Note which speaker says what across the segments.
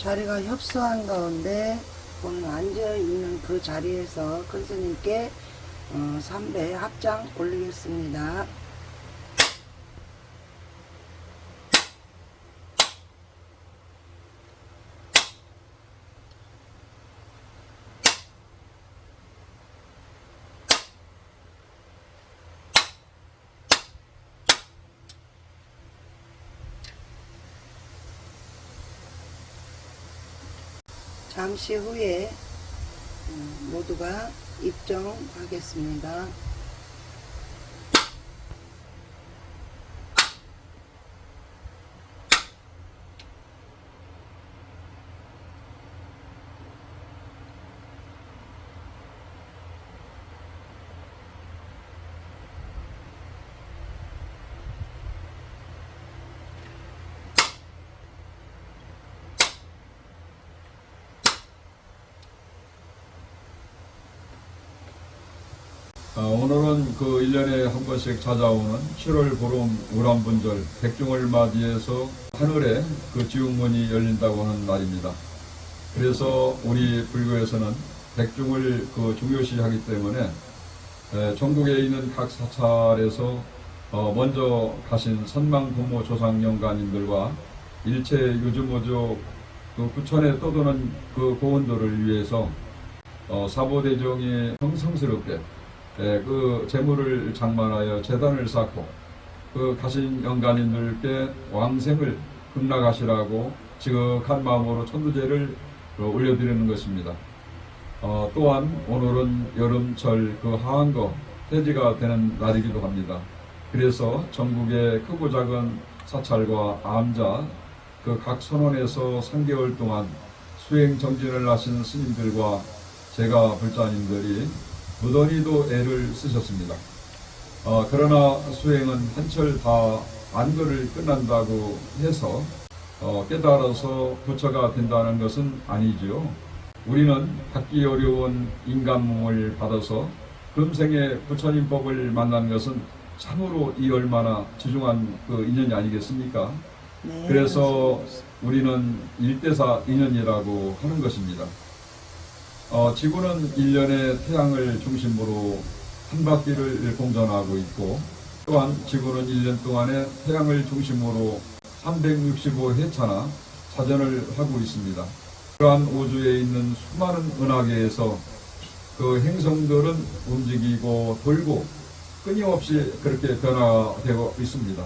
Speaker 1: 자리가 협소한 가운데 오늘 앉아있는 그 자리에서 큰 스님께 3배 합장 올리겠습니다. 잠시 후에 모두가 입정하겠습니다.
Speaker 2: 오늘은 그 1년에 한 번씩 찾아오는 7월 보름 우람분절 백중을 맞이해서 하늘에 그 지웅문이 열린다고 하는 날입니다. 그래서 우리 불교에서는 백중을 그 중요시하기 때문에 전국에 있는 각 사찰에서 먼저 가신 선망 부모 조상 영가님들과 일체 유주모조 그 부천에 떠도는 그 고원들을 위해서 사보대종이 성성스럽게 그 재물을 장만하여 제단을 쌓고 그 가신 영가님들께 왕생을 극락하시라고 지극한 마음으로 천두제를 올려드리는 것입니다. 또한 오늘은 여름철 그 하한거 해지가 되는 날이기도 합니다. 그래서 전국의 크고 작은 사찰과 암자 그 각 선원에서 3개월 동안 수행 정진을 하신 스님들과 제가 불자님들이 무던히도 애를 쓰셨습니다. 그러나 수행은 한철 다 안거를 끝난다고 해서 깨달아서 부처가 된다는 것은 아니지요. 우리는 받기 어려운 인간몸을 받아서 금생에 부처님법을 만난 것은 참으로 이 얼마나 지중한 그 인연이 아니겠습니까?
Speaker 1: 네,
Speaker 2: 그래서 우리는 일대사 인연이라고 하는 것입니다. 지구는 1년에 태양을 중심으로 한 바퀴를 공전하고 있고, 또한 지구는 1년 동안에 태양을 중심으로 365회차나 사전을 하고 있습니다. 그러한 우주에 있는 수많은 은하계에서 그 행성들은 움직이고 돌고 끊임없이 그렇게 변화되고 있습니다.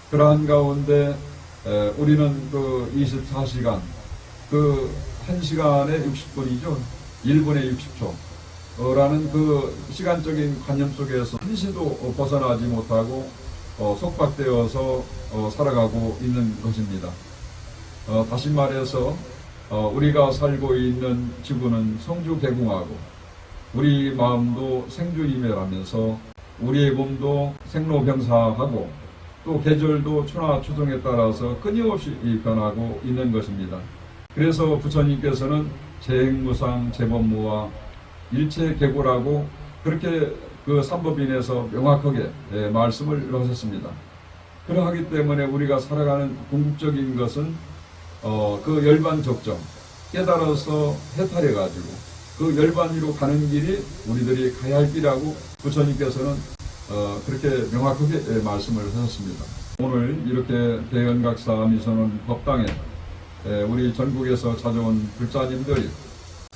Speaker 2: 그러한 가운데 우리는 그 24시간, 그 1시간에 60분이죠. 1분에 60초라는 그 시간적인 관념 속에서 한시도 벗어나지 못하고 속박되어서 살아가고 있는 것입니다. 다시 말해서 우리가 살고 있는 지구는 성주개궁하고 우리 마음도 생주이멸하면서 우리의 몸도 생로병사하고 또 계절도 추나 추동에 따라서 끊임없이 변하고 있는 것입니다. 그래서 부처님께서는 재행무상 재법무와 일체개고라고 그렇게 그 삼법인에서 명확하게 말씀을 하셨습니다. 그러하기 때문에 우리가 살아가는 궁극적인 것은 그 열반적정 깨달아서 해탈해 가지고 그 열반위로 가는 길이 우리들이 가야 할 길이라고 부처님께서는 그렇게 명확하게 말씀을 하셨습니다. 오늘 이렇게 대연각사 미선원 법당에 우리 전국에서 찾아온 불자님들이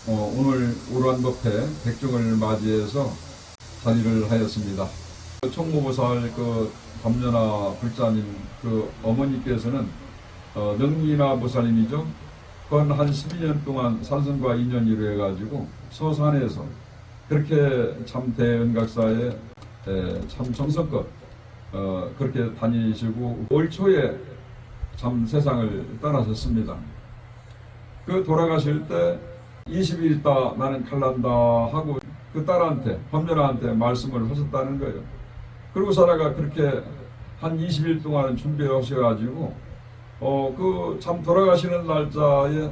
Speaker 2: 오늘 우란법회 백중을 맞이해서 자리를 하였습니다. 총무보살 그 법연아 불자님 그 어머니께서는 능리나 보살님이죠. 그건 한 12년 동안 산승과 인연이로 해가지고 서산에서 그렇게 참 대연각사에 참 정성껏 그렇게 다니시고 올 초에 참 세상을 떠나셨습니다. 그 돌아가실 때 20일 있다 나는 갈란다 하고 그 딸한테 법연아한테 말씀을 하셨다는 거예요. 그리고 사라가 그렇게 한 20일 동안 준비하셔가지고 그 참 돌아가시는 날짜에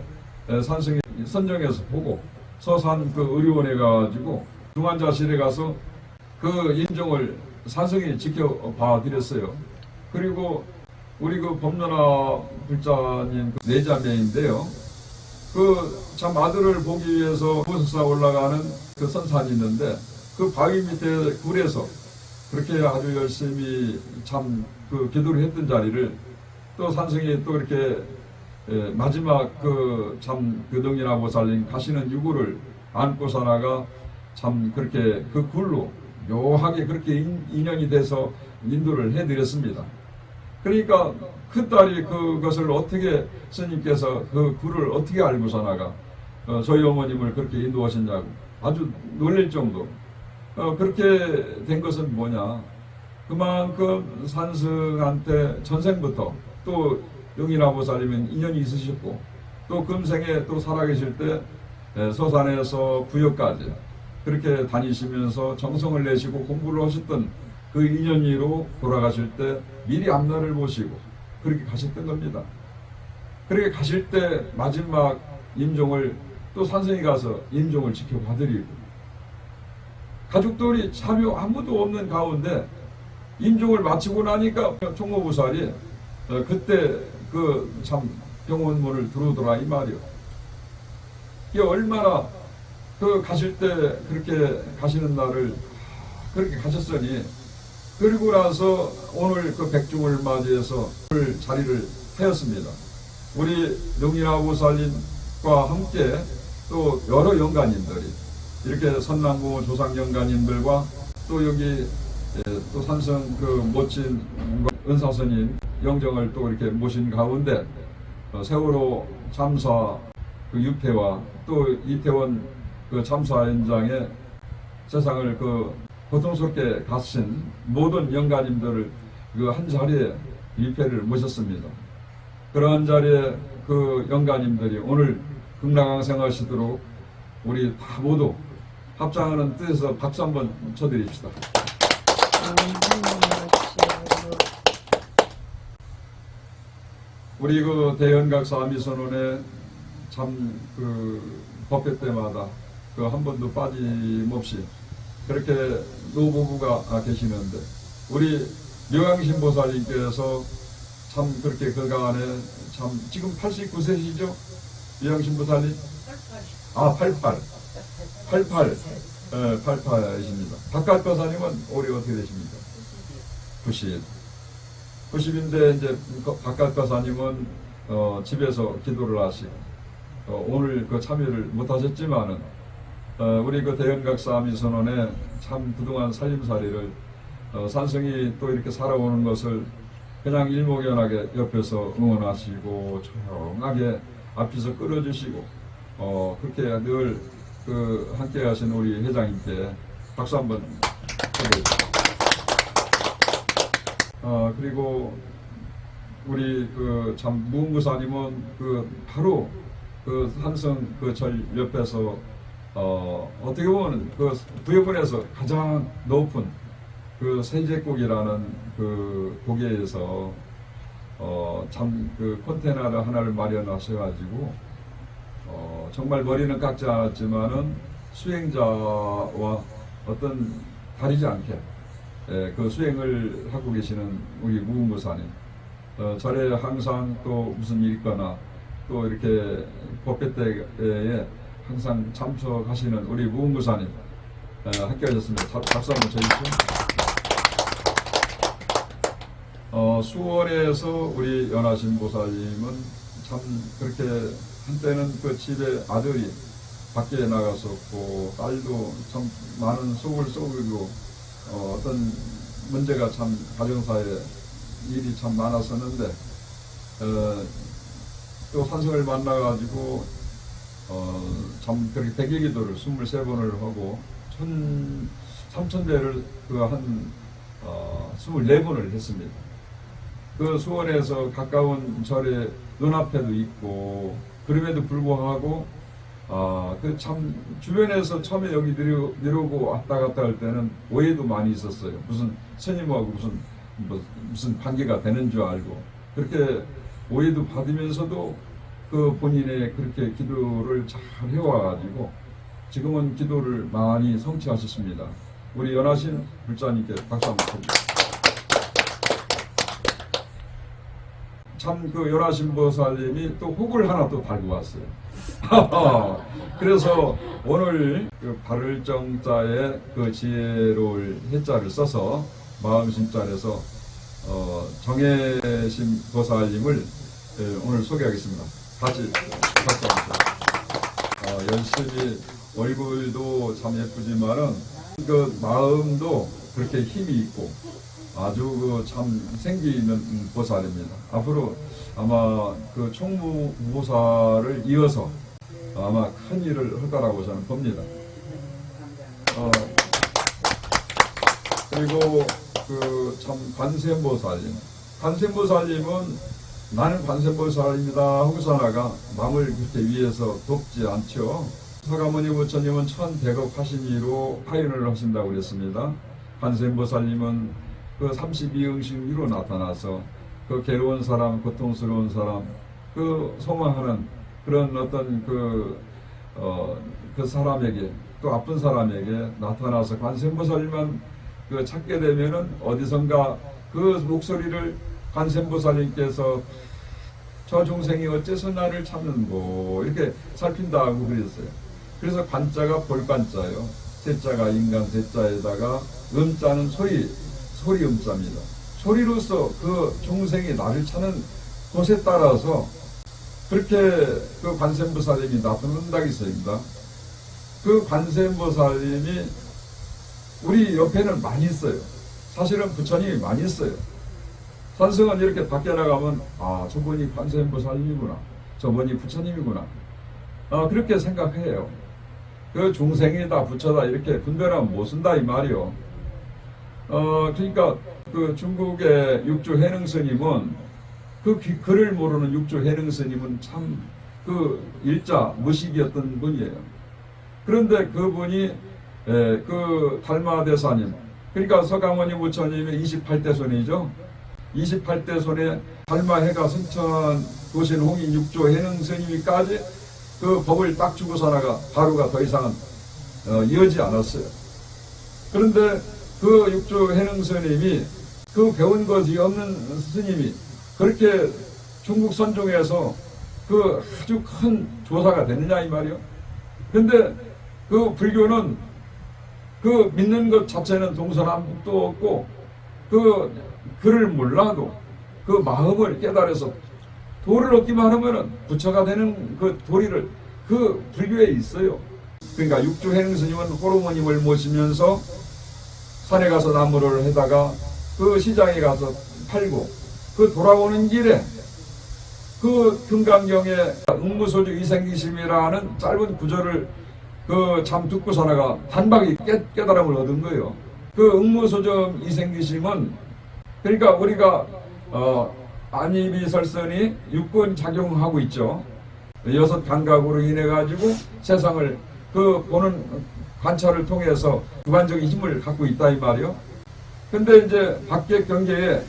Speaker 2: 산승이 선정해서 보고 서산 그 의료원에 가가지고 중환자실에 가서 그 인종을 산승이 지켜봐 드렸어요. 그리고 우리 그 법연아 불자님 그 내자매인데요. 그 참 아들을 보기 위해서 보석사 올라가는 그 선산이 있는데 그 바위 밑에 굴에서 그렇게 아주 열심히 참 그 기도를 했던 자리를 또 산성이 또 이렇게 마지막 그 참 그 능인아보살님 가시는 유구를 안고 사나가 참 그렇게 그 굴로 묘하게 그렇게 인연이 돼서 인도를 해드렸습니다. 그러니까 그 딸이 그것을 어떻게 스님께서 그 굴을 어떻게 알고 사나가 저희 어머님을 그렇게 인도하셨냐고 아주 놀랄 정도. 그렇게 된 것은 뭐냐? 그만큼 산승한테 전생부터 또 영인아보살님은 인연이 있으셨고 또 금생에 또 살아계실 때 서산에서 부여까지 그렇게 다니시면서 정성을 내시고 공부를 하셨던 그 인연이로 돌아가실 때 미리 앞날을 보시고 그렇게 가셨던 겁니다. 그렇게 가실 때 마지막 임종을 또 산성이 가서 임종을 지켜봐드리고 가족들이 참여 아무도 없는 가운데 임종을 마치고 나니까 총무보살이 그때 그 참 병원 문을 들어오더라 이 말이요. 이게 얼마나 그 가실 때 그렇게 가시는 날을 그렇게 가셨으니 그리고 나서 오늘 그 백중을 맞이해서 오늘 자리를 하였습니다. 우리 능인아보살님과 함께 또 여러 영가님들이 이렇게 선남부 조상 영가님들과 또 여기 또 산성 그 멋진 은사스님 영정을 또 이렇게 모신 가운데 세월호 참사 그 유폐와 또 이태원 그 참사 현장에 세상을 그 고통스럽게 가신 모든 영가님들을 그 한 자리에 유폐를 모셨습니다. 그러한 자리에 그 영가님들이 오늘 극락왕생하시도록 우리 다 모두 합장하는 뜻에서 박수 한번 쳐드립시다. 우리 그 대연각 사미선언에 참 그 법회 때마다 그 한 번도 빠짐없이 그렇게 노부부가 계시는데 우리 묘양신 보살님께서 참 그렇게 그간에 참 지금 89세시죠? 묘양신 보살님? 88이십니다. 박갓 보살님은 올해 어떻게 되십니까? 90인데 이제 박갓 보살님은 집에서 기도를 하시고 오늘 그 참여를 못하셨지만은 우리 그 대연각 사미선언에 참 그동안 살림살이를 산성이 또 이렇게 살아오는 것을 그냥 일목연하게 옆에서 응원하시고 조용하게 앞에서 끌어주시고 그렇게 늘 그 함께 하신 우리 회장님께 박수 한번 해드립니다. 그리고 우리 그 참 무은구사님은 그 바로 그 산성 그 절 옆에서 어떻게 보면 그 부여군에서 가장 높은 그 세제곡이라는 그 고개에서 참 그 컨테이너를 하나를 마련하셔가지고 정말 머리는 깎지 않았지만은 수행자와 어떤 다르지 않게 그 수행을 하고 계시는 우리 무은구사님 절에 항상 또 무슨 일이 있거나 또 이렇게 법회 때에 항상 참석하시는 우리 무은구사님 함께 하셨습니다. 박수 한번 쳐주시죠. 수원에서 우리 연하신 보살님은 참 그렇게 한때는 그 집에 아들이 밖에 나갔었고 딸도 참 많은 속을 썩이고 어떤 문제가 참 가정사에 일이 참 많았었는데 또 산성을 만나가지고 참 그렇게 백일기도를 23번을 하고 3,000배를 그 한 24번을 했습니다. 그 수원에서 가까운 절에 눈앞에도 있고 그럼에도 불구하고 그 참 주변에서 처음에 여기 내려오고 왔다 갔다 할 때는 오해도 많이 있었어요. 무슨 스님하고 무슨 관계가 되는 줄 알고 그렇게 오해도 받으면서도 그 본인의 그렇게 기도를 잘 해와가지고 지금은 기도를 많이 성취하셨습니다. 우리 연하신 불자님께 박수 한번 드립니다. 참 그 요나신 보살님이 또 혹을 하나 또 달고 왔어요. 그래서 오늘 그 발을정자에 그 지혜로울 해자를 써서 마음심자에서 정혜심 보살님을 오늘 소개하겠습니다. 같이 박수 한번 쳐. 열심히 얼굴도 참 예쁘지만은 그 마음도 그렇게 힘이 있고 아주 그 참 생기 있는 보살입니다. 앞으로 아마 그 총무보살을 이어서 아마 큰 일을 할 거라고 저는 봅니다. 그리고 그 참 관세음보살님, 관세음보살님은 나는 관세음보살입니다 하고서 나가 남을 그렇게 위해서 돕지 않죠. 서가모니 부처님은 1182로 파인을 하신다고 그랬습니다. 관세음보살님은 그 32응식 위로 나타나서 그 괴로운 사람, 고통스러운 사람, 그 소망하는 그런 어떤 그 사람에게 또 아픈 사람에게 나타나서 관세음보살님만 그 찾게 되면은 어디선가 그 목소리를 관세음보살님께서 저 중생이 어째서 나를 찾는고 이렇게 살핀다고 그랬어요. 그래서 관자가 볼관자예요. 세자가 인간 세자에다가 음자는 소리 음자입니다. 소리로서 그 중생이 나를 찾는 곳에 따라서 그렇게 그 관세음보살님이 나타난다고 있습니다. 그 관세음보살님이 우리 옆에는 많이 있어요. 사실은 부처님이 많이 있어요. 산승은 이렇게 밖에 나가면 아 저분이 관세음보살님이구나, 저분이 부처님이구나, 그렇게 생각해요. 그 중생이다 부처다 이렇게 분별하면 못 쓴다 이 말이요. 그러니까 그 중국의 육조 해능 스님은 그 글을 모르는 육조 해능 스님은 참 그 일자 무식이었던 분이에요. 그런데 그분이 그 달마대사님, 그러니까 서가모니 부처님의 28대 손이죠. 28대 손에 달마해가 승천 도신 홍인 육조 해능 스님이까지 그 법을 딱 주고서 나가 바로가 더 이상은 이어지 않았어요. 그런데 그 육조 해능 스님이 그 배운 것이 없는 스님이 그렇게 중국 선종에서 그 아주 큰 조사가 되느냐 이 말이요. 근데 그 불교는 그 믿는 것 자체는 동서남북도 없고 그 글을 몰라도 그 마음을 깨달아서 도를 얻기만 하면은 부처가 되는 그 도리를 그 불교에 있어요. 그러니까 육조 해능 스님은 호르모님을 모시면서 산에 가서 나무를 해다가 그 시장에 가서 팔고 그 돌아오는 길에 그 금강경에 응무소주 이생기심이라는 짧은 구절을 그 참 듣고서 나가 단박에 깨달음을 얻은 거예요. 그 응무소주 이생기심은 그러니까 우리가 안이비설선이 육군 작용하고 있죠. 6 감각으로 인해 가지고 세상을 그 보는 관찰을 통해서 주관적인 힘을 갖고 있다 이 말이요. 근데 이제 밖의 경계에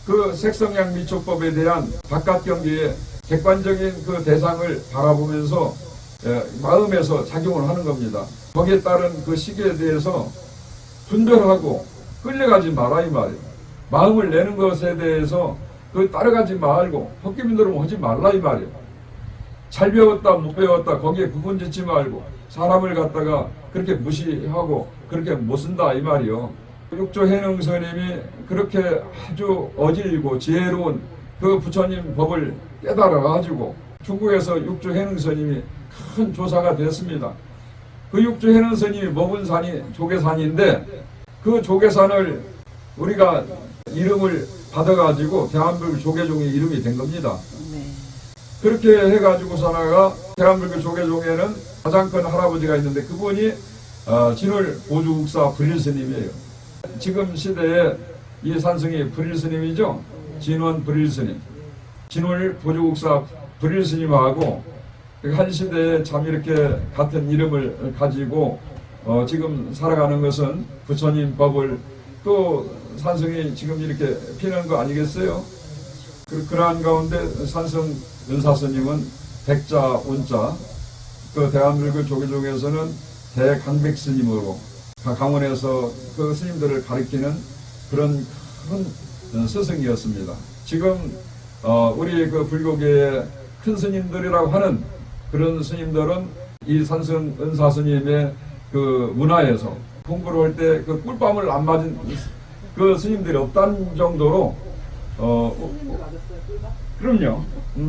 Speaker 2: 그 색성양 미초법에 대한 바깥 경계에 객관적인 그 대상을 바라보면서 마음에서 작용을 하는 겁니다. 거기에 따른 그 시기에 대해서 분별하고 끌려가지 마라 이 말이에요. 마음을 내는 것에 대해서 그 따라가지 말고 헛기민대로 하지 말라 이 말이에요. 잘 배웠다 못 배웠다 거기에 구분 짓지 말고 사람을 갖다가 그렇게 무시하고 그렇게 못 쓴다 이 말이요. 육조 해능 스님이 그렇게 아주 어질고 지혜로운 그 부처님 법을 깨달아 가지고 중국에서 육조 해능 스님이 큰 조사가 됐습니다. 그 육조 해능 스님이 먹은 산이 조계산인데 그 조계산을 우리가 이름을 받아가지고 대한불교 조계종의 이름이 된 겁니다.
Speaker 1: 네.
Speaker 2: 그렇게 해가지고 사나가 대한불교 조계종에는 가장 큰 할아버지가 있는데 그분이 진월 보주국사 불일스님이에요. 지금 시대에 이 산승이 불일스님이죠. 진원 불일스님, 진월 보주국사 불일스님하고 한 시대에 참 이렇게 같은 이름을 가지고 지금 살아가는 것은 부처님 법을 또 산승이 지금 이렇게 피는 거 아니겠어요? 그러한 가운데 산승 은사스님은 백자 운자, 그 대한불교 조계종에서는 대강백스님으로 강원에서 그 스님들을 가리키는 그런 큰 스승이었습니다. 지금 우리 그 불교계의 큰 스님들이라고 하는 그런 스님들은 이 산승 은사 스님의 그 문화에서 공부를 할 때 그 꿀밤을 안 맞은 그 스님들이 없다는 정도로 그럼요.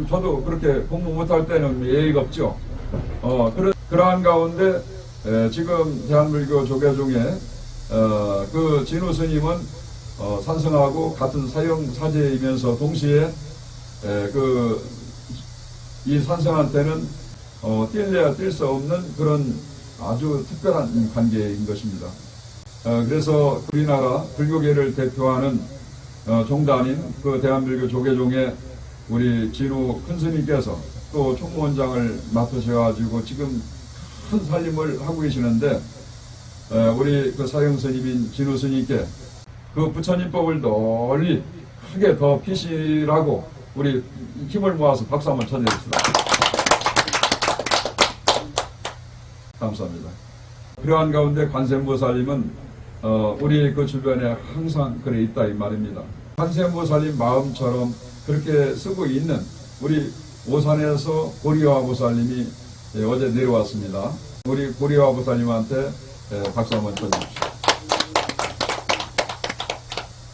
Speaker 2: 저도 그렇게 공부 못할 때는 예의가 없죠. 그러한 가운데 지금 대한불교 조계종에 그 진우 스님은 산승하고 같은 사형 사제이면서 동시에 이 산승한테는 뛸래야 뛸 수 없는 그런 아주 특별한 관계인 것입니다. 그래서 우리나라 불교계를 대표하는 종단인 그 대한불교 조계종의 우리 진우 큰 스님께서 또 총무원장을 맡으셔가지고 지금 큰 살림을 하고 계시는데 우리 그 사형 스님인 진우 스님께 그 부처님법을 널리 크게 더 피시라고 우리 힘을 모아서 박수 한번 쳐드립시다. 감사합니다. 그러한 가운데 관세음보살님은 우리 그 주변에 항상 그래 있다 이 말입니다. 관세음보살님 마음처럼 그렇게 쓰고 있는 우리 오산에서 고리와 보살님이 어제 내려왔습니다. 우리 고리와 보살님한테 박수 한번 쳐주십시오.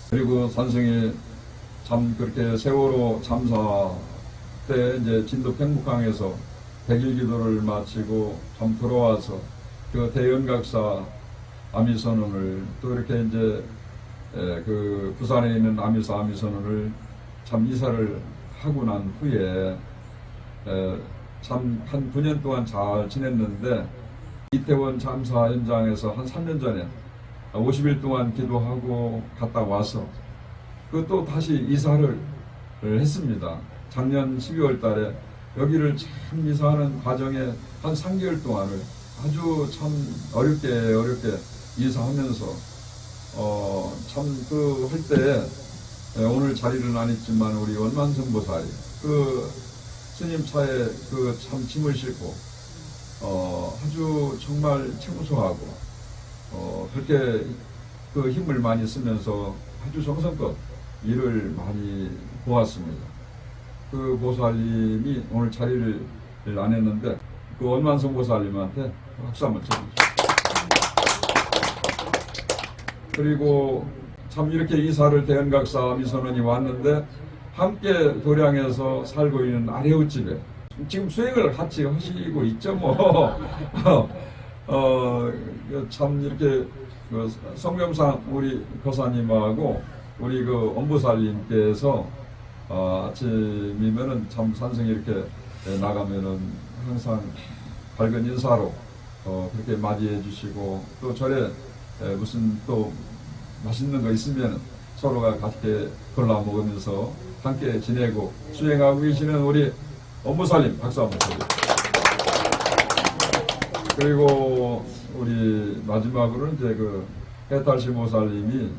Speaker 2: 그리고 산승이 참 그렇게 세월호 참사 때 이제 진도 평북항에서 100일 기도를 마치고 참 돌아와서 그 대연각사 아미선언을 또 이렇게 이제 그 부산에 있는 아미사 아미선언을 참 이사를 하고 난 후에 참 한 9년 동안 잘 지냈는데 이태원 참사 현장에서 한 3년 전에 50일 동안 기도하고 갔다 와서 그 또 다시 이사를 했습니다. 작년 12월 달에 여기를 참 이사하는 과정에 한 3개월 동안을 아주 참 어렵게 이사하면서 참 그 할 때 오늘 자리는 안 있지만 우리 원만성보살이 그 스님 차에 그 참 짐을 싣고 아주 정말 청소하고 그렇게 그 힘을 많이 쓰면서 아주 정성껏 일을 많이 보았습니다. 그 보살님이 오늘 자리를 안 했는데 그 원만성 보살님한테 박수 한번 쳐주십시오. 그리고 참 이렇게 이사를 대연각사 미선원이 왔는데 함께 도량에서 살고 있는 아래우집에 지금 수행을 같이 하시고 있죠 뭐. 참 이렇게 그 성명상 우리 거사님하고 우리 그 엄보살님께서 아침이면은 참 산승이 이렇게 나가면은 항상 밝은 인사로 그렇게 맞이해 주시고 또 절에 무슨 또 맛있는 거 있으면 서로가 같이 골라 먹으면서 함께 지내고 수행하고 계시는 우리 엄보살님 박수 한번 쳐주세요. 그리고 우리 마지막으로는 이제 그 해탈시 보살님이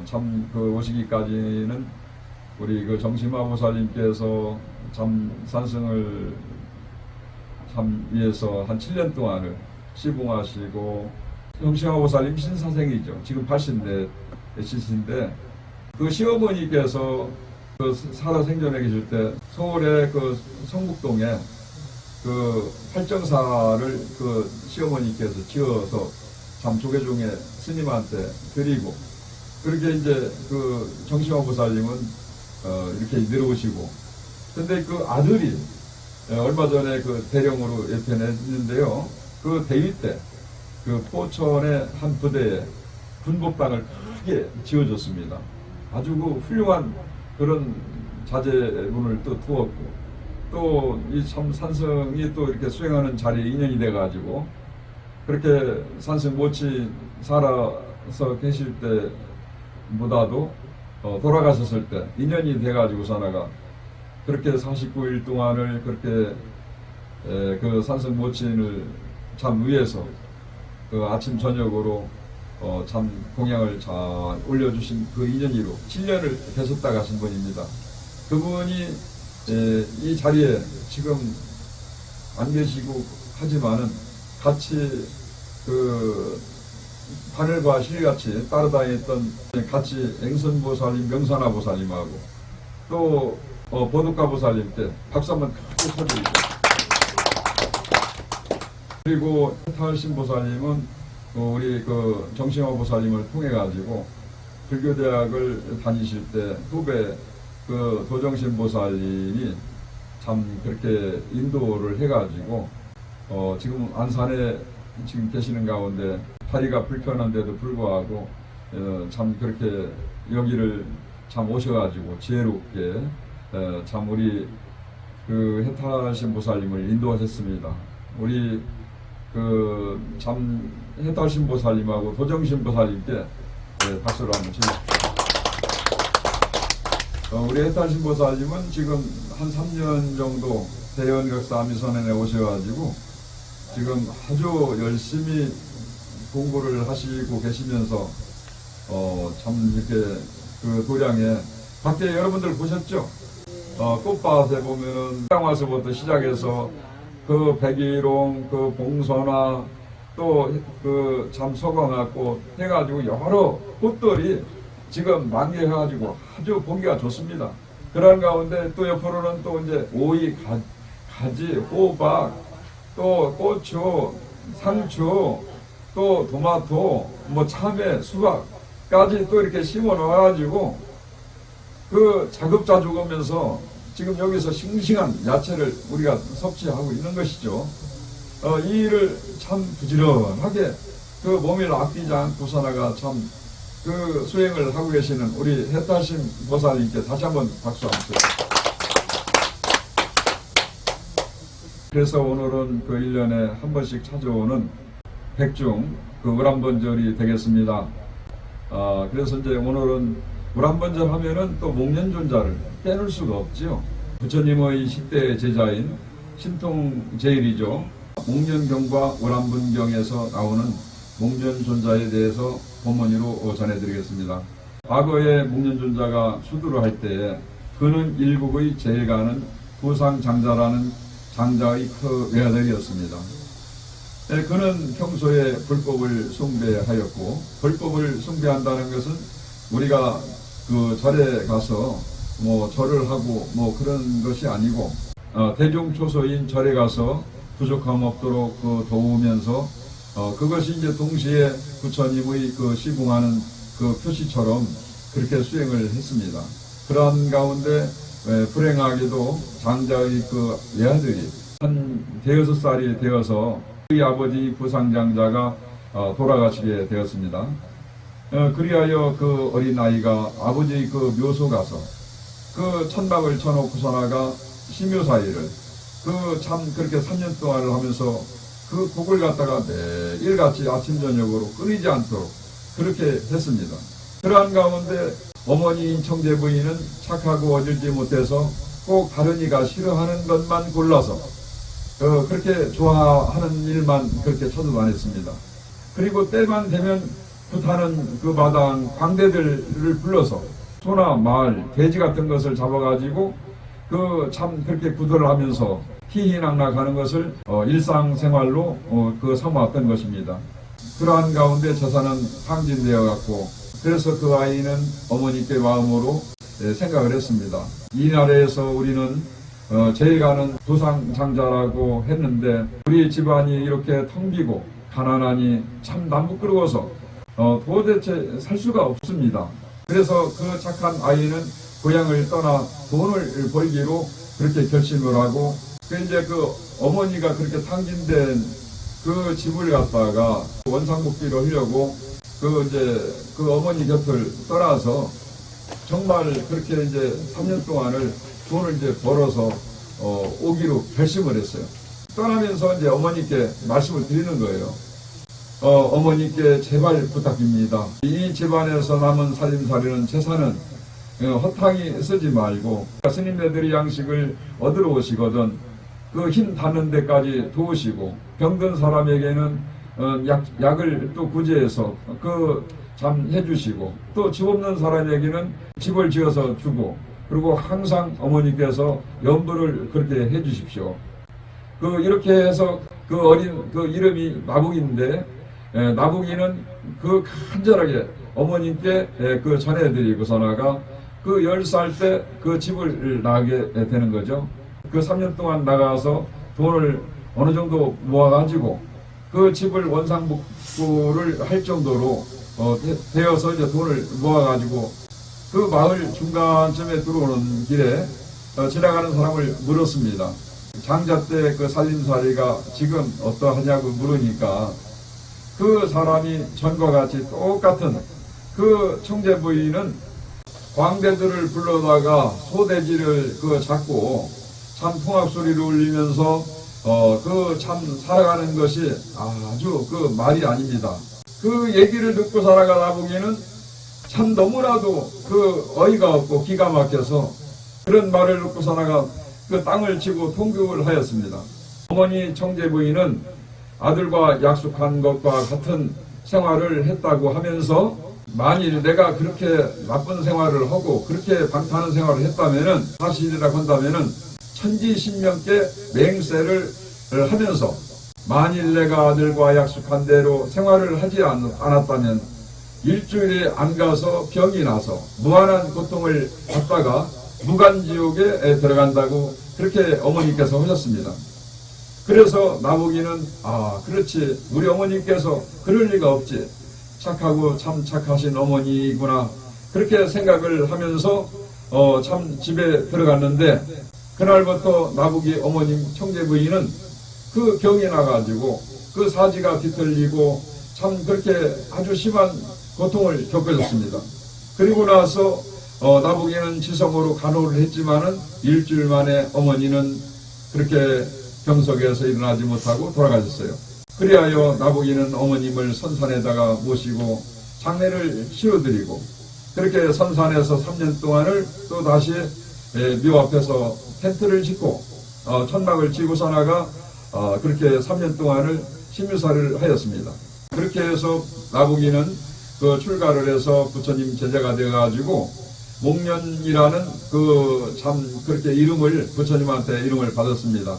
Speaker 2: 참 그 오시기까지는 우리 그 정심화 보살님께서 참 산승을 참 위해서 한 7년 동안을 시봉하시고 정심화 보살님 신사생이죠. 지금 80대이신데 그 시어머니께서 그 살아 생전에 계실 때 서울의 그 성북동에 그 활정사를 그 시어머니께서 지어서 참 조계종의 스님한테 드리고 그렇게 이제 그 정심화 보살님은 이렇게 내려오시고 근데 그 아들이 얼마 전에 그 대령으로 예편했는데요. 그 대위 때 그 포천의 한 부대에 군복당을 크게 지어줬습니다. 아주 그 훌륭한 그런 자제분을 또 두었고 또 이 참 산승이 또 이렇게 수행하는 자리에 인연이 돼가지고 그렇게 산승 모치 살아서 계실 때보다도 돌아가셨을 때 인연이 돼가지고 사나가 그렇게 49일 동안을 그렇게 그 산승 모친을 참 위해서 그 아침 저녁으로 참 공양을 잘 올려주신 그 인연이로 7년을 계셨다 가신 분입니다. 그분이 이 자리에 지금 안 계시고 하지만은 같이 그 하늘과 실같이 따라다녔던 같이 앵선보살님, 명산화보살님하고 또 보드카 보살님께 박수 한번 크게 쳐드리죠. 그리고 해탈신 보살님은 우리 그 정신화 보살님을 통해 가지고 불교대학을 다니실 때 후배 그 도정신 보살님이 참 그렇게 인도를 해가지고 지금 안산에 지금 계시는 가운데 다리가 불편한데도 불구하고 참 그렇게 여기를 참 오셔가지고 지혜롭게 참 우리 그 해탈신 보살님을 인도하셨습니다. 우리 그 참 해탈신 보살님하고 도정신 보살님께 박수를 한번 쳐주십시오. 우리 해탈신 보살님은 지금 한 3년 정도 대연각사 아미선언에 오셔가지고 지금 아주 열심히 공부를 하시고 계시면서 참 이렇게 그 도량에 밖에 여러분들 보셨죠? 꽃밭에 보면은 땅와서부터 시작해서 그 백일홍, 그 봉선화 또 그 참 서광화꽃 해가지고 여러 꽃들이 지금 만개해가지고 아주 보기가 좋습니다. 그런 가운데 또 옆으로는 또 이제 오이, 가지, 호박, 또 고추, 상추, 또 토마토, 뭐 참외, 수박까지 또 이렇게 심어 놓아가지고 그 자급자족하면서 지금 여기서 싱싱한 야채를 우리가 섭취하고 있는 것이죠. 이 일을 참 부지런하게 그 몸을 아끼지 않고 살아가 참 그 수행을 하고 계시는 우리 해탈신 보살님께 다시 한번 박수 한번 주세요. 그래서 오늘은 그 1년에 한 번씩 찾아오는 백중 그 우람번절이 되겠습니다. 그래서 이제 오늘은 우람번절 하면은 또 목련존자를 빼놓을 수가 없지요. 부처님의 10대 제자인 신통제일이죠. 목련경과 우람분경에서 나오는 목련존자에 대해서 본문으로 전해드리겠습니다. 과거에 목련존자가 수두를 할 때에 그는 일국의 제일가는 부상장자라는 장자의 그 외아들이었습니다. 그는 평소에 불법을 숭배하였고, 불법을 숭배한다는 것은 우리가 그 절에 가서 뭐 절을 하고 뭐 그런 것이 아니고 대중초소인 절에 가서 부족함 없도록 그 도우면서 그것이 이제 동시에 부처님의 그 시궁하는 그 표시처럼 그렇게 수행을 했습니다. 그러한 가운데 불행하게도 장자의 그 외아들이 한 6살이 되어서 그의 아버지 부상장자가 돌아가시게 되었습니다. 그리하여 그 어린아이가 아버지의 그 묘소 가서 그 천막을 쳐놓고서나가 심묘사일을 그 참 그렇게 3년 동안을 하면서 그 곡을 갖다가 매일같이 아침 저녁으로 끊이지 않도록 그렇게 했습니다. 그러한 가운데 어머니인 청제부인은 착하고 어질지 못해서 꼭 다른 이가 싫어하는 것만 골라서 그렇게 좋아하는 일만 그렇게 찾아다녔습니다. 그리고 때만 되면 굿하는 그 마당 광대들을 불러서 소나 말, 돼지 같은 것을 잡아가지고 그 참 그렇게 구도를 하면서 희희낙낙하는 것을 일상생활로 그 삼아왔던 것입니다. 그러한 가운데 재산은 항진되어 갔고, 그래서 그 아이는 어머니께 마음으로 생각을 했습니다. 이 나라에서 우리는 제일가는 부상장자라고 했는데 우리 집안이 이렇게 텅 비고 가난하니 참 남부끄러워서 도대체 살 수가 없습니다. 그래서 그 착한 아이는 고향을 떠나 돈을 벌기로 그렇게 결심을 하고 이제 그 어머니가 그렇게 탕진된 그 집을 갖다가 원상복귀를 하려고 그 어머니 곁을 떠나서 정말 그렇게 이제 3년 동안을 돈을 이제 벌어서 오기로 결심을 했어요. 떠나면서 이제 어머니께 말씀을 드리는 거예요. 어머니께 제발 부탁입니다. 이 집안에서 남은 살림살이는 재산은 허탕이 쓰지 말고 스님네들이 양식을 얻으러 오시거든 그 힘 닿는 데까지 도우시고 병든 사람에게는 약을 또 구제해서 그 참 해주시고 또 집 없는 사람에게는 집을 지어서 주고 그리고 항상 어머니께서 염불을 그렇게 해주십시오. 이렇게 해서 그 어린 그 이름이 나북인데 나북이는 그 간절하게 어머님께 그 전해드리고서나가 그 10살 때 그 집을 나가게 되는 거죠. 그 3년 동안 나가서 돈을 어느 정도 모아가지고 그 집을 원상복구를 할 정도로 되어서 이제 돈을 모아가지고 그 마을 중간쯤에 들어오는 길에 지나가는 사람을 물었습니다. 장자 때 그 살림살이가 지금 어떠하냐고 물으니까 그 사람이 전과 같이 똑같은 그 청제 부인은 광대들을 불러다가 소돼지를 잡고 참 풍악소리를 울리면서 그 참 살아가는 것이 아주 그 말이 아닙니다. 그 얘기를 듣고 살아가다 보기에는 참 너무나도 그 어이가 없고 기가 막혀서 그런 말을 듣고 살아가 그 땅을 치고 통곡을 하였습니다. 어머니 청제 부인은 아들과 약속한 것과 같은 생활을 했다고 하면서 만일 내가 그렇게 나쁜 생활을 하고 그렇게 방탕한 생활을 했다면은 사실이라고 한다면은 천지신명께 맹세를 하면서 만일 내가 아들과 약속한 대로 생활을 하지 않았다면 일주일에 안 가서 병이 나서 무한한 고통을 받다가 무간지옥에 들어간다고 그렇게 어머니께서 하셨습니다. 그래서 나보기는 그렇지, 우리 어머니께서 그럴 리가 없지, 착하고 참 착하신 어머니구나 그렇게 생각을 하면서 참 집에 들어갔는데 그날부터 나보기 어머님 청제 부인은 그 병이 나가지고 그 사지가 뒤틀리고 참 그렇게 아주 심한 고통을 겪어졌습니다. 그리고 나서 나보기는 지성으로 간호를 했지만은 일주일 만에 어머니는 그렇게 병석에서 일어나지 못하고 돌아가셨어요. 그리하여 나보기는 어머님을 선산에다가 모시고 장례를 치러드리고 그렇게 선산에서 3년 동안을 또 다시 묘 앞에서 텐트를 짓고 천막을 치고 사나가 그렇게 3년 동안을 심유사를 하였습니다. 그렇게 해서 나보기는 그 출가를 해서 부처님 제자가 되어가지고 목련이라는 그 참 그렇게 이름을 부처님한테 이름을 받았습니다.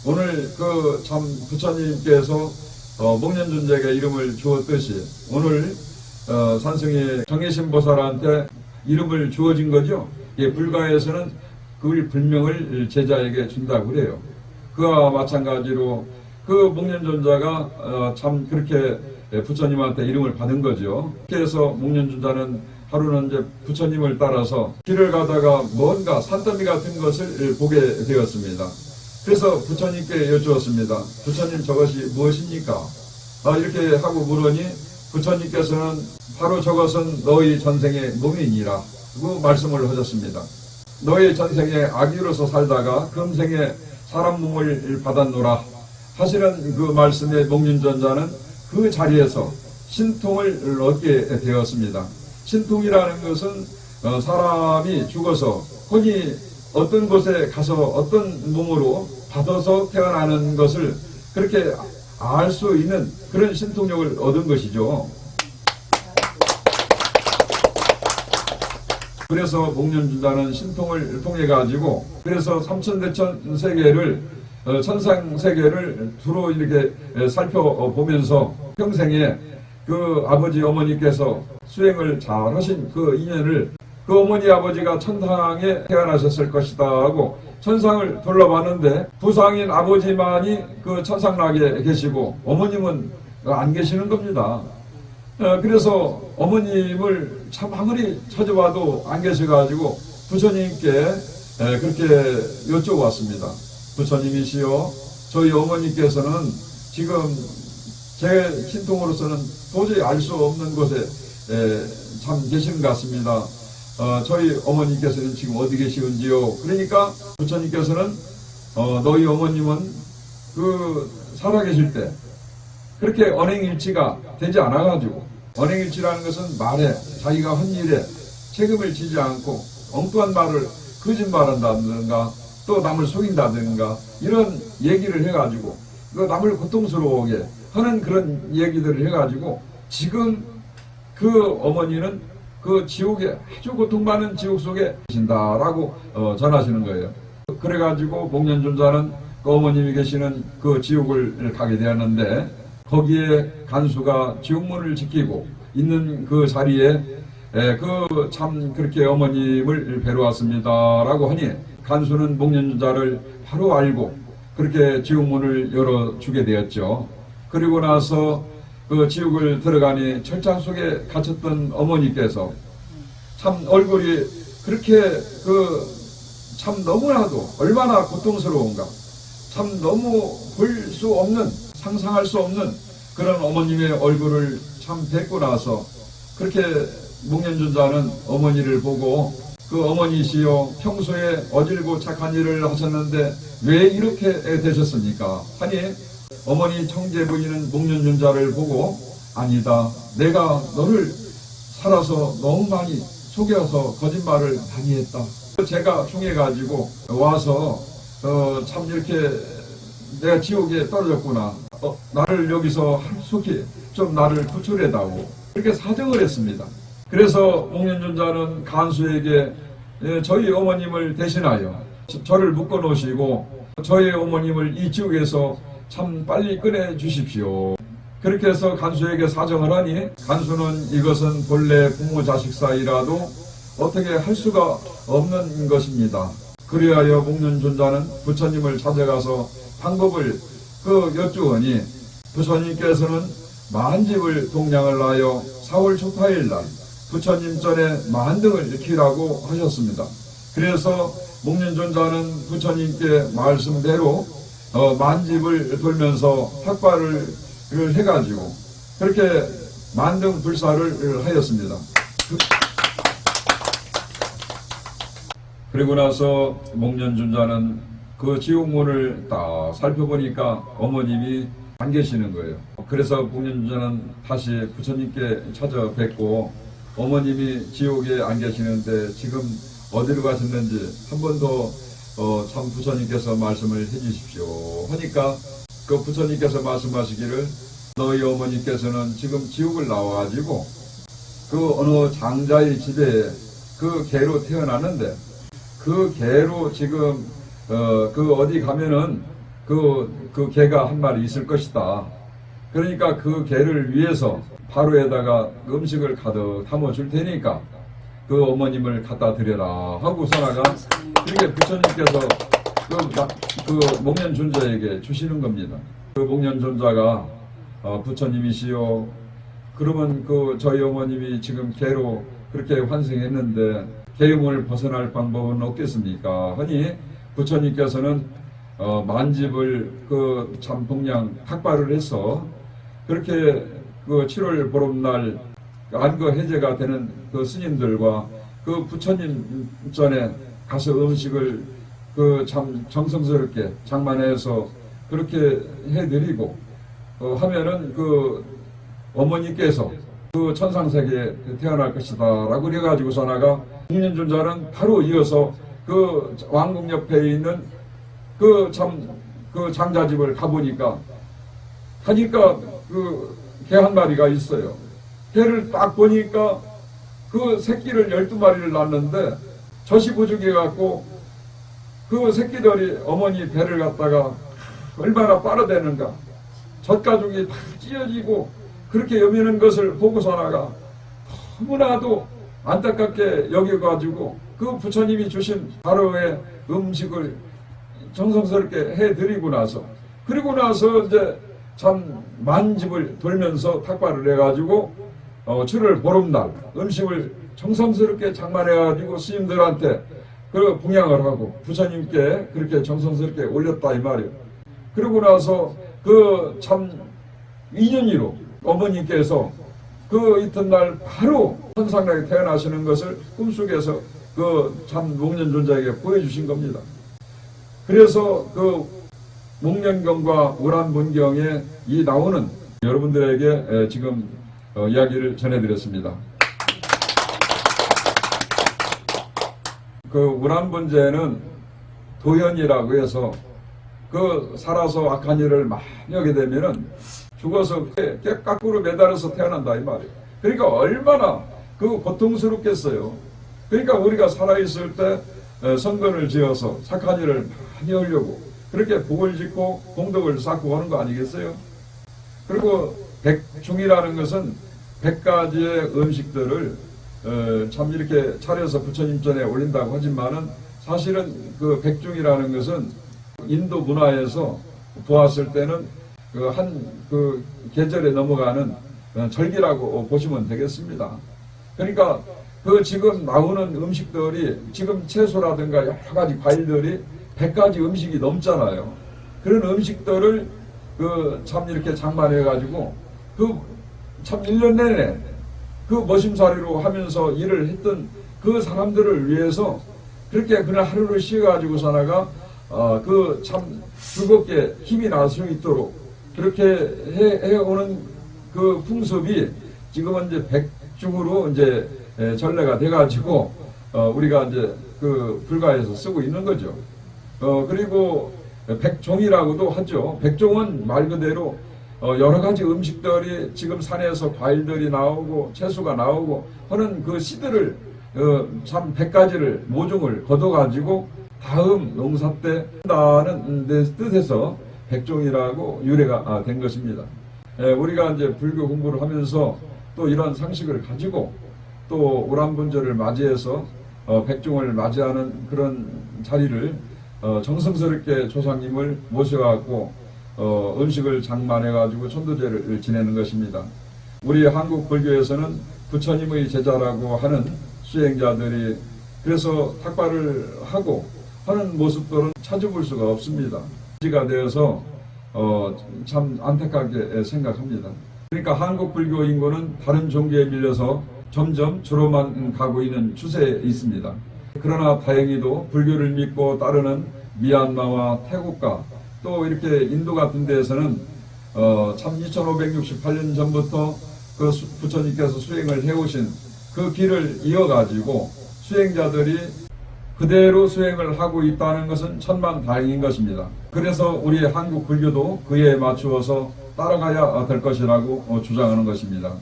Speaker 2: 오늘 그 참 부처님께서 목련존자에게 이름을 주었듯이 오늘 산승의 정해신보살한테 이름을 주어진 거죠. 불가에서는 그 불명을 제자에게 준다고 그래요. 그와 마찬가지로 그 목련존자가 참 그렇게 부처님한테 이름을 받은 거죠. 그래서 목련존자는 하루는 이제 부처님을 따라서 길을 가다가 뭔가 산더미 같은 것을 보게 되었습니다. 그래서 부처님께 여쭈었습니다. 부처님, 저것이 무엇입니까? 이렇게 하고 물으니 부처님께서는 바로 저것은 너희 전생의 몸이니라 고 말씀을 하셨습니다. 너희 전생에 악유로서 살다가 금생에 사람 몸을 받았노라 하시는 그 말씀에 목련존자는 그 자리에서 신통을 얻게 되었습니다. 신통이라는 것은 사람이 죽어서 혼이 어떤 곳에 가서 어떤 몸으로 받아서 태어나는 것을 그렇게 알 수 있는 그런 신통력을 얻은 것이죠. 그래서 목련존자는 신통을 통해 가지고 그래서 삼천대천 세계를 천상 세계를 두루 이렇게 살펴보면서 평생에 그 아버지 어머니께서 수행을 잘 하신 그 인연을 그 어머니 아버지가 천상에 태어나셨을 것이다 하고 천상을 둘러봤는데 부상인 아버지만이 그 천상락에 계시고 어머님은 안 계시는 겁니다. 그래서 어머님을 참 아무리 찾아봐도 안 계셔가지고 부처님께 그렇게 여쭤봤습니다. 부처님이시여, 저희 어머니께서는 지금 제 신통으로서는 도저히 알 수 없는 곳에 참 계시는 것 같습니다. 저희 어머니께서는 지금 어디 계시는지요? 그러니까 부처님께서는 너희 어머님은 그 살아계실 때 그렇게 언행일치가 되지 않아가지고, 언행일치라는 것은 말에 자기가 한 일에 책임을 지지 않고 엉뚱한 말을 거짓말한다든가 또 남을 속인다든가 이런 얘기를 해가지고 그 남을 고통스러워하게 하는 그런 얘기들을 해가지고 지금 그 어머니는 그 지옥에 아주 고통받는 지옥 속에 계신다라고 전하시는 거예요. 그래가지고 목련존자는 그 어머님이 계시는 그 지옥을 가게 되었는데 거기에 간수가 지옥문을 지키고 있는 그 자리에 그 참 그렇게 어머님을 뵈러 왔습니다라고 하니 간수는 목련준자를 바로 알고 그렇게 지옥문을 열어주게 되었죠. 그리고 나서 그 지옥을 들어가니 철장 속에 갇혔던 어머니께서 참 얼굴이 그렇게 참 너무나도 얼마나 고통스러운가, 참 너무 볼 수 없는, 상상할 수 없는 그런 어머님의 얼굴을 참 뵙고 나서 그렇게 목련준자는 어머니를 보고 그 어머니시여 평소에 어질고 착한 일을 하셨는데 왜 이렇게 되셨습니까? 하니 어머니 청제 부인은 목련준자를 보고 아니다, 내가 너를 살아서 너무 많이 속여서 거짓말을 많이 했다. 제가 총해가지고 와서 참 이렇게 내가 지옥에 떨어졌구나. 나를 여기서 한속히 좀 나를 구출해다오. 이렇게 사정을 했습니다. 그래서 목련준자는 간수에게 저희 어머님을 대신하여 저를 묶어놓으시고 저희 어머님을 이 지옥에서 참 빨리 꺼내주십시오. 그렇게 해서 간수에게 사정을 하니 간수는 이것은 본래 부모 자식 사이라도 어떻게 할 수가 없는 것입니다. 그리하여 목련준자는 부처님을 찾아가서 방법을 여쭈으니 부처님께서는 만집을 동량을 하여 4월 초파일날 부처님 전에 만등을 키라고 하셨습니다. 그래서 목련준자는 부처님께 말씀대로 만집을 돌면서 탁발을 해가지고 그렇게 만등 불사를 하였습니다. 그리고 나서 목련준자는 그 지옥문을 딱 살펴보니까 어머님이 안 계시는 거예요. 그래서 목련준자는 다시 부처님께 찾아뵙고 어머님이 지옥에 안 계시는데 지금 어디로 가셨는지 한 번 더 참 부처님께서 말씀을 해주십시오 하니까 그 부처님께서 말씀하시기를 너희 어머니께서는 지금 지옥을 나와가지고 그 어느 장자의 집에 그 개로 태어났는데 그 개로 지금 어디 가면은 그 개가 한 마리 있을 것이다. 그러니까 그 개를 위해서 바로에다가 음식을 가득 담아 줄 테니까 그 어머님을 갖다 드려라 하고 선아가 이렇게 부처님께서 그 목련준자에게 주시는 겁니다. 그 목련준자가 부처님이시여 그러면 저희 어머님이 지금 개로 그렇게 환생했는데 개용을 벗어날 방법은 없겠습니까? 하니 부처님께서는 만집을 참 동량 탁발을 해서 그렇게 7월 보름날 안거 해제가 되는 그 스님들과 그 부처님 전에 가서 음식을 참 정성스럽게 장만해서 그렇게 해드리고 하면은 어머니께서 천상세계에 태어날 것이다 라고 그래가지고 선아가 목련준자는 바로 이어서 왕궁 옆에 있는 장자집을 가보니까 개 한 마리가 있어요. 개를 딱 보니까 그 새끼를 12마리를 낳았는데 젖이 부족해 갖고 그 새끼들이 어머니 배를 갖다가 얼마나 빨아대는가. 젖가죽이 다 찢어지고 그렇게 여미는 것을 보고 선아가 너무나도 안타깝게 여겨가지고 그 부처님이 주신 바로의 음식을 정성스럽게 해드리고 나서 그리고 나서 이제 참 만집을 돌면서 탁발을 해가지고 7월 보름날 음식을 정성스럽게 장만해가지고 스님들한테 봉양을 하고 부처님께 그렇게 정성스럽게 올렸다 이 말이에요. 그러고 나서 참 인연이로 어머니께서 이튿날 바로 천상나게 태어나시는 것을 꿈속에서 참 목련준자에게 보여주신 겁니다. 그래서 목련경과 우란분경에 이 나오는 여러분들에게 지금 이야기를 전해드렸습니다. 우란분제는 도현이라고 해서 살아서 악한 일을 많이 하게 되면은 죽어서 깨까꾸로 매달아서 태어난다 이 말이에요. 그러니까 얼마나 고통스럽겠어요. 그러니까 우리가 살아있을 때 선건을 지어서 착한 일을 많이 하려고 그렇게 복을 짓고 공덕을 쌓고 하는 거 아니겠어요? 그리고 백중이라는 것은 100가지의 음식들을 참 이렇게 차려서 부처님 전에 올린다고 하지만은 사실은 그 백중이라는 것은 인도 문화에서 보았을 때는 그 계절에 넘어가는 절기라고 보시면 되겠습니다. 그러니까 그 지금 나오는 음식들이 지금 채소라든가 여러 가지 과일들이 100가지 음식이 넘잖아요. 그런 음식들을 참 이렇게 장만해 가지고 참 1년 내내 머심살이로 하면서 일을 했던 그 사람들을 위해서 그렇게 그날 하루를 쉬어가지고 사나가 참 즐겁게 힘이 날 수 있도록 그렇게 해오는 그 풍습이 지금은 이제 백중으로 이제 전래가 돼가지고 우리가 이제 불가에서 쓰고 있는 거죠. 그리고 백종이라고도 하죠. 백종은 말 그대로 여러 가지 음식들이 지금 산에서 과일들이 나오고 채소가 나오고 하는 그 씨들을 참 100가지를 모종을 거둬가지고 다음 농사 때 한다는 뜻에서 백종이라고 유래가 된 것입니다. 우리가 이제 불교 공부를 하면서 또 이런 상식을 가지고 또 우람분절을 맞이해서 백종을 맞이하는 그런 자리를 정성스럽게 조상님을 모셔갖고 음식을 장만해가지고 천도제를 지내는 것입니다. 우리 한국 불교에서는 부처님의 제자라고 하는 수행자들이 그래서 탁발을 하고 하는 모습들은 찾아볼 수가 없습니다. 지가 되어서 참 안타깝게 생각합니다. 그러니까 한국 불교 인구는 다른 종교에 밀려서 점점 줄어만 가고 있는 추세에 있습니다. 그러나 다행히도 불교를 믿고 따르는 미얀마와 태국과 또 이렇게 인도 같은 데에서는 참 2568년 전부터 그 부처님께서 수행을 해오신 그 길을 이어가지고 수행자들이 그대로 수행을 하고 있다는 것은 천만다행인 것입니다. 그래서 우리 한국 불교도 그에 맞추어서 따라가야 될 것이라고 주장하는 것입니다.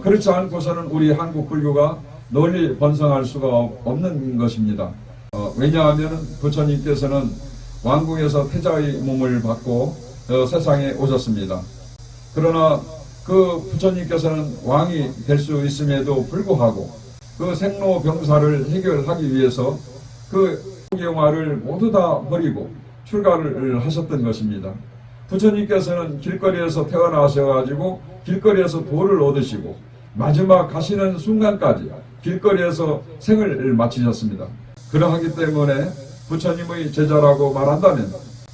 Speaker 2: 그렇지 않고서는 우리 한국 불교가 널리 번성할 수가 없는 것입니다. 왜냐하면 부처님께서는 왕궁에서 태자의 몸을 받고 세상에 오셨습니다. 그러나 그 부처님께서는 왕이 될 수 있음에도 불구하고 그 생로병사를 해결하기 위해서 그 경화를 모두 다 버리고 출가를 하셨던 것입니다. 부처님께서는 길거리에서 태어나셔가지고 길거리에서 도를 얻으시고 마지막 가시는 순간까지 길거리에서 생을 마치셨습니다. 그러하기 때문에 부처님의 제자라고 말한다면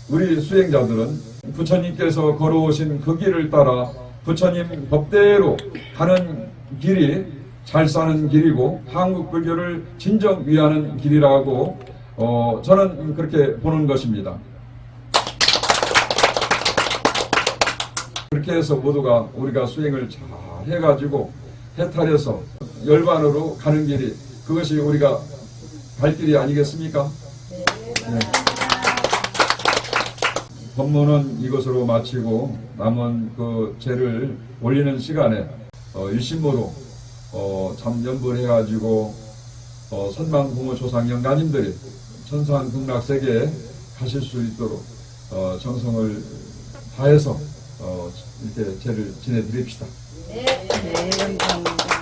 Speaker 2: 우리 수행자들은 부처님께서 걸어오신 그 길을 따라 부처님 법대로 가는 길이 잘 사는 길이고 한국 불교를 진정 위하는 길이라고 저는 그렇게 보는 것입니다. 그렇게 해서 모두가 우리가 수행을 잘 해가지고 해탈해서 열반으로 가는 길이 그것이 우리가 갈 길이 아니겠습니까? 네. 법문은 이것으로 마치고 남은 그 제를 올리는 시간에 일심모로 참 연불해가지고 선망부모 조상 영가님들이 천상 극락세계에 가실 수 있도록 정성을 다해서 이렇게 제를 지내드립시다.
Speaker 1: 네, 감사합니다.